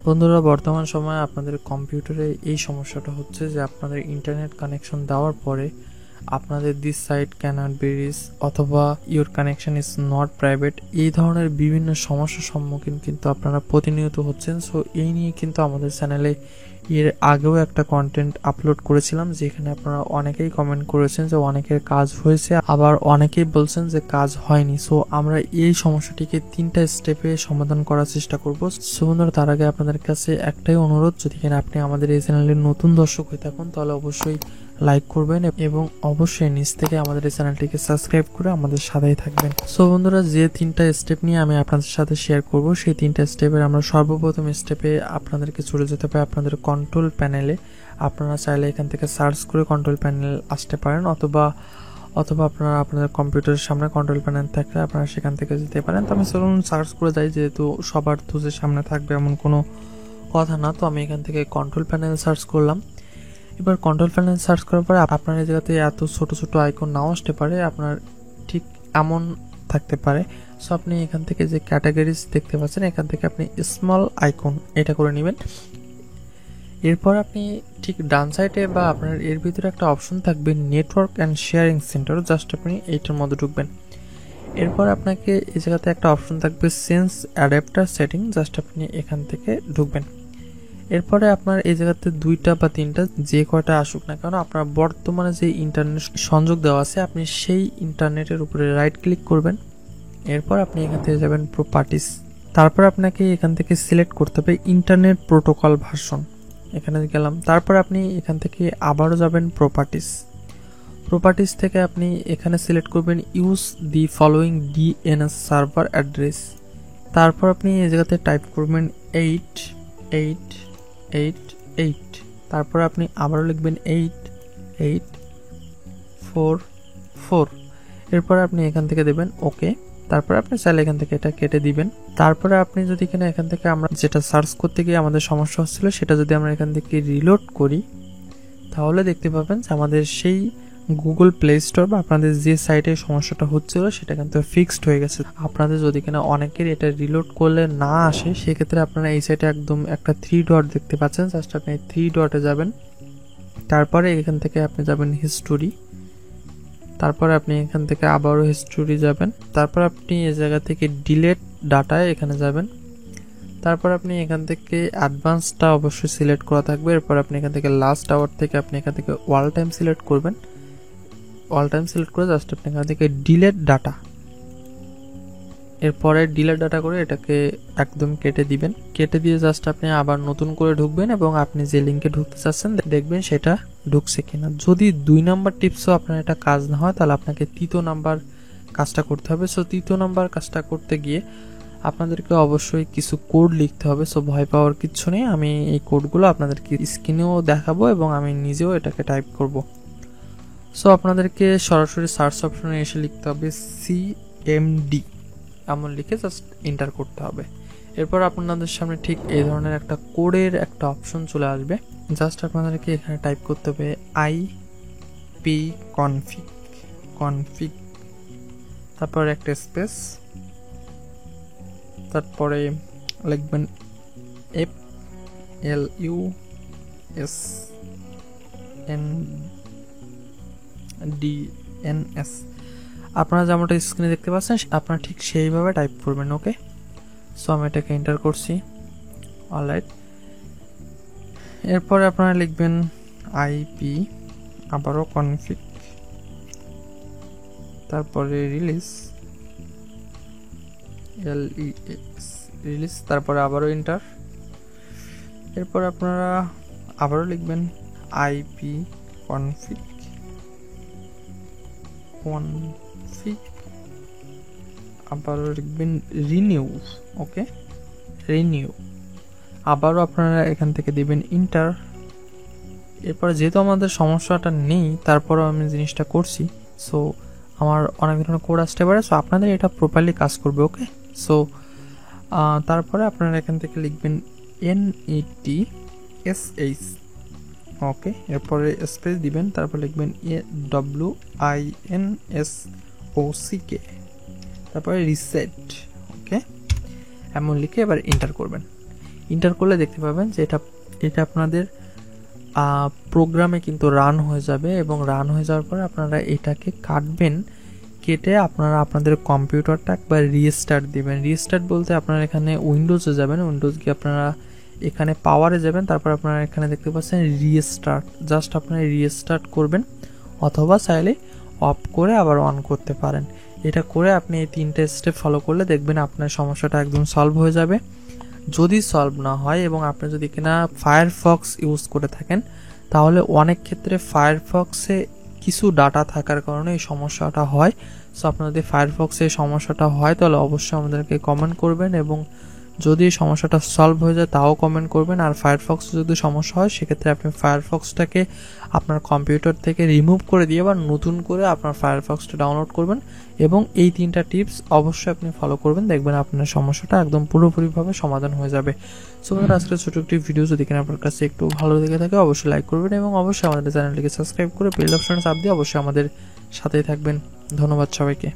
বন্ধুরা, বর্তমান সময়ে আপনাদের কম্পিউটারে এই সমস্যাটা হচ্ছে যে আপনাদের ইন্টারনেট কানেকশন দেওয়ার পরে আপনাদের this site can't be reach অথবা your connection is not private, এই ধরনের বিভিন্ন সমস্যার সম্মুখীন কিন্তু আপনারা প্রতিনিয়ত হচ্ছেন। সো এই নিয়ে কিন্তু আমাদের চ্যানেলে এর আগেও একটা কন্টেন্ট আপলোড করেছিলাম, যেখানে আপনারা অনেকেই কমেন্ট করেছেন যে অনেকের কাজ হয়েছে, আবার অনেকেই বলছেন যে কাজ হয়নি। সো আমরা এই সমস্যাটিকে 3টা স্টেপে সমাধান করার চেষ্টা করব। সো বন্ধুরা, তার আগে আপনাদের কাছে একটাই অনুরোধ, যদি কিনা আপনি আমাদের এই চ্যানেলের নতুন দর্শক হয়ে থাকুন তাহলে অবশ্যই লাইক করবেন এবং অবশ্যই নিচ থেকে আমাদের এই চ্যানেলটিকে সাবস্ক্রাইব করে আমাদের সাথেই থাকবেন। সো বন্ধুরা, যে 3টা স্টেপ নিয়ে আমি আপনাদের সাথে শেয়ার করব, সেই 3টা স্টেপের আমরা সর্বপ্রথম স্টেপে আপনাদেরকে চলে যেতে হবে আপনাদের কন্ট্রোল প্যানেলে। আপনারা চাইলে এখান থেকে সার্চ করে কন্ট্রোল প্যানেল আসতে পারেন, অথবা আপনারা আপনাদের কম্পিউটারের সামনে কন্ট্রোল প্যানেল থাকলে আপনারা সেখান থেকে যেতে পারেন। তো আমি চলুন সার্চ করে যাই, যেহেতু সবার তো যে সামনে থাকবে এমন কোনো কথা না। তো আমি এখান থেকে কন্ট্রোল প্যানেল সার্চ করলাম। এবার কন্ট্রোল প্যানেল সার্চ করার পরে আপনার এই জায়গাতে এত ছোট ছোট আইকন নাও আসতে পারে, আপনার ঠিক এমন থাকতে পারে। সো আপনি এখান থেকে যে ক্যাটাগরিজ দেখতে পাচ্ছেন, এখান থেকে আপনি স্মল আইকন এটা করে নেবেন। এরপর আপনি ঠিক ডান সাইডে বা আপনার এর ভিতরে একটা অপশন থাকবে network and sharing centre, just আপনি এইটার মধ্যে ঢুকবেন। এরপর আপনাকে এই জায়গাতে একটা অপশন থাকবে সেন্স অ্যাডাপ্টার সেটিং, জাস্ট আপনি এখান থেকে ঢুকবেন। এরপরে আপনার এই জায়গাতে 2টা বা 3টা যে কয়টা আসুক না কেন, আপনার বর্তমানে যে ইন্টারনেট সংযোগ দেওয়া আছে আপনি সেই ইন্টারনেটের উপরে রাইট ক্লিক করবেন। এরপর আপনি এখান থেকে যাবেন প্রপার্টিস। তারপর আপনাকে এখান থেকে সিলেক্ট করতে হবে ইন্টারনেট প্রোটোকল ভার্সন, এখানে গেলাম। তারপর আপনি এখান থেকে আবারও যাবেন প্রপার্টিস থেকে আপনি এখানে সিলেক্ট করবেন use the following DNS server address. তারপর আপনি এই জায়গাতে টাইপ করবেন 88888। তারপর আপনি আবারও লিখবেন 8844। এরপর আপনি এখান থেকে দেবেন ওকে। তারপর আপনি চাইলে এখান থেকে এটা কেটে দিবেন। তারপরে আপনি যদি কিনা এখান থেকে আমরা যেটা সার্চ করতে গিয়ে আমাদের সমস্যা হচ্ছিল সেটা যদি আমরা এখান থেকে রিলোড করি, তাহলে দেখতে পাবেন যে আমাদের সেই গুগল প্লে স্টোর বা আপনাদের যে সাইটে সমস্যাটা হচ্ছিল সেটা কিন্তু ফিক্সড হয়ে গেছে। আপনাদের যদি কিনা অনেকের এটা রিলোড করলে না আসে, সেক্ষেত্রে আপনারা এই সাইটে একদম একটা 3 ডট দেখতে পাচ্ছেন, জাস্ট আপনি 3 ডটে যাবেন। তারপরে এখান থেকে আপনি যাবেন হিস্টোরি। তারপর আপনি এখান থেকে আবারও হিস্টোরি যাবেন। তারপর আপনি এই জায়গা থেকে ডিলেট ডাটায় এখানে যাবেন। তারপর আপনি এখান থেকে অ্যাডভান্সটা অবশ্যই সিলেক্ট করা থাকবে। এরপর আপনি এখান থেকে লাস্ট আওয়ার থেকে আপনি এখান থেকে অল টাইম সিলেক্ট করবেন। অল টাইম সিলেক্ট করে জাস্ট আপনি এখান থেকে ডিলেট ডাটা, এরপরে ডিলেট ডাটা করে এটাকে একদম কেটে দিবেন। কেটে দিয়ে জাস্ট আপনি আবার নতুন করে ঢুকবেন এবং আপনি যে লিঙ্কে ঢুকতে চাচ্ছেন দেখবেন সেটা ঢুকছে কিনা। যদি 2 নাম্বার টিপসও আপনার এটা কাজ না হয়, তাহলে আপনাকে 3য় নাম্বার কাজটা করতে হবে। সো 3য় নাম্বার কাজটা করতে গিয়ে আপনাদেরকে অবশ্যই কিছু কোড লিখতে হবে। সো ভয় পাওয়ার কিচ্ছু নেই, আমি এই কোডগুলো আপনাদেরকে স্ক্রিনেও দেখাবো এবং আমি নিজেও এটাকে টাইপ করব। সো আপনাদেরকে সরাসরি সার্চ অপশনে এসে লিখতে হবে সিএমডি, এমন লিখে জাস্ট এন্টার করতে হবে। এরপর আপনাদের সামনে ঠিক এই ধরনের একটা কোডের একটা অপশন চলে আসবে, জাস্ট আপনাদেরকে এখানে টাইপ করতে হবে আইপি কনফিগ, তারপর একটা স্পেস, তারপরে লিখবেন FLUSNDNS। আপনারা যেমনটা স্ক্রিনে দেখতে পাচ্ছেন আপনারা ঠিক সেইভাবে টাইপ করবেন। ওকে, সো আমি এটাকে এন্টার করছি। অলরাইট, এরপরে আপনারা লিখবেন আইপি, আবারও কনফিগ, তারপরে রিলিজ, রিলিজ, তারপরে আবারও এন্টার। এরপর আপনারা আবারও লিখবেন আইপি কনফিগ, আবারও লিখবেন রিনিউ। ওকে, রিনিউ, আবারও আপনারা এখান থেকে দিবেন ইন্টার। এরপর যেহেতু আমাদের সমস্যাটা নেই, তারপরও আমি জিনিসটা করছি, সো আমার অনেক ধরনের কোড আসতে পারে। সো আপনাদের এটা প্রপারলি কাজ করবে। ওকে, সো তারপরে আপনারা এখান থেকে লিখবেন NETSH। ওকে, এরপরে স্পেস দিবেন, তারপর লিখবেন WINSOCK, তারপরে রিসেট। ওকে, এমন লিখে এবার এন্টার করবেন। এন্টার করলে দেখতে পাবেন যে এটা আপনাদের প্রোগ্রামে কিন্তু রান হয়ে যাবে, এবং রান হয়ে যাওয়ার পরে আপনারা এটাকে কাটবেন। কেটে আপনারা আপনাদের কম্পিউটারটা একবার রিস্টার্ট দিবেন। রিস্টার্ট বলতে আপনারা এখানে উইন্ডোজে যাবেন, উইন্ডোজ গিয়ে আপনারা এখানে পাওয়ারে যাবেন, তারপর আপনারা এখানে দেখতে পাচ্ছেন রিস্টার্ট, জাস্ট আপনারা রিস্টার্ট করবেন, অথবা চাইলে অফ করে আবার অন করতে পারেন। এটা করে আপনি এই 3টে স্টেপ ফলো করলে দেখবেন আপনার সমস্যাটা একদম সলভ হয়ে যাবে। যদি সলভ না হয় এবং আপনি যদি কিনা ফায়ারফক্স ইউজ করে থাকেন, তাহলে অনেক ক্ষেত্রে ফায়ারফক্সে কিছু ডাটা থাকার কারণে এই সমস্যাটা হয়। সো আপনার যদি ফায়ারফক্সে এই সমস্যাটা হয় তাহলে অবশ্যই আমাদেরকে কমেন্ট করবেন, এবং যদি এই সমস্যাটা সলভ হয়ে যায় তাও কমেন্ট করবেন। আর ফায়ারফক্সে যদি সমস্যা হয় সেক্ষেত্রে আপনি ফায়ারফক্সটাকে আপনার কম্পিউটার থেকে রিমুভ করে দিয়ে আবার নতুন করে আপনার ফায়ারফক্সটা ডাউনলোড করবেন, এবং এই 3টা টিপস অবশ্যই আপনি ফলো করবেন, দেখবেন আপনার সমস্যাটা একদম পুরোপুরিভাবে সমাধান হয়ে যাবে। সো বন্ধুরা, আজকে ছোট একটি ভিডিও যদি কিনা আপনার কাছে একটু ভালো লেগে থাকে অবশ্যই লাইক করবেন, এবং অবশ্যই আমাদের চ্যানেলটিকে সাবস্ক্রাইব করে বেল অপশনে চাপ দিয়ে অবশ্যই আমাদের সাথেই থাকবেন। ধন্যবাদ সবাইকে।